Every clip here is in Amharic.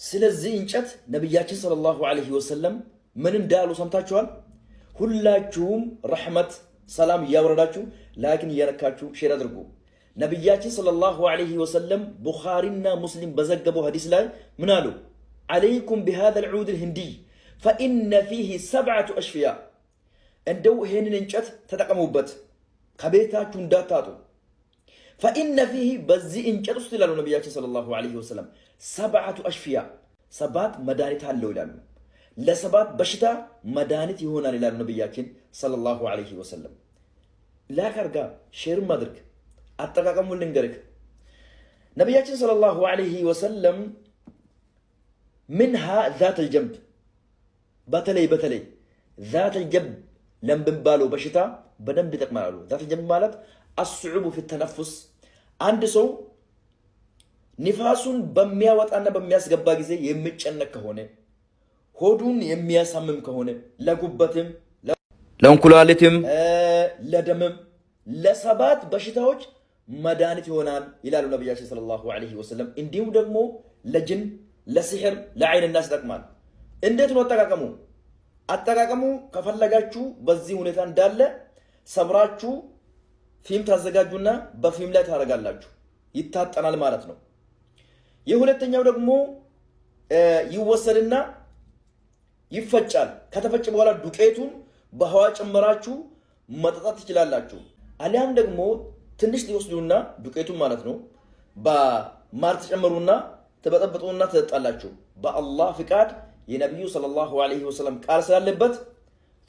ስለዚህ እንጨት ነብያችን ሰለላሁ ዐለይሂ ወሰለም ምን እንዳሉ ሰምታችኋል? ሁላችሁም ረህመት ሰላም ያወረዳችሁ ላኪን እየነካችሁ ሼር አድርጉ። ነብያችን ሰለላሁ ዐለይሂ ወሰለም ቡኻሪና ሙስሊም በዘገበው ሐዲስ ላይ ምን አሉ? عليكم بهذا العود الهندي فإن فيه 7 أشفياء እንደው ይሄንን እንጨት ተጠቀሙበት ከቤታችሁ እንዳታጡ فإن فيه በዚህ እንጨት ውስጥ ይላሉ ነብያችን ሰለላሁ ዐለይሂ ወሰለም 7 أشفياء 7 መድኃኒት አለው ይላሉ። ለሰባት በሽታ መድኃኒት ይሆናል ይላሉ ነብያችን ሰለላሁ ዐለይሂ ወሰለም። ላካርጋ ሼር ማድረግ አጠቃቀሙን ልንገርክ። ነብያችን ሰለላሁ ዐለይሂ ወሰለም منها ذات الجنب بتلي ذات الجنب لم بنبالو بشتا بدن بتقمالو ذات الجنب مالت الصعوبة في التنفس عند سو نفاسون بمياوات أنا بمياس جبا جزء يمتشنك كهونه هودون يمياس همم كهونه لا قبتهم لا انكلالتهم لا دمم لا سبات بشتاوج مدانة هونان إلى النبي صلى الله عليه وسلم إنديو دمو لجن ለሲህር ለዓይን الناس ተጠቅማል። እንዴት ነው አጠቃቀሙ? አጠቃቀሙ ከፈለጋችሁ በዚህ ሁኔታ እንዳለ ሰብራችሁ ፊልም ታዘጋጁና በፊልም ላይ ታረጋላችሁ ይታጠናል ማለት ነው። የሁለተኛው ደግሞ ይወሰድና ይፈጫል። ከተፈጨ በኋላ ዱቄቱን በውሃ ጨምራችሁ መጠጣት ትችላላችሁ። አሊያም ደግሞ ትንሽ ሊወስዱና ዱቄቱን ማለት ነው በማር ተጨምሩና ተበጠብጡና ተጣላችሁ። በአላህ ፍቃድ የነብዩ ሰለላሁ ዐለይሂ ወሰለም ቃል ስላለበት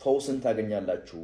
ፈውስን ታገኛላችሁ።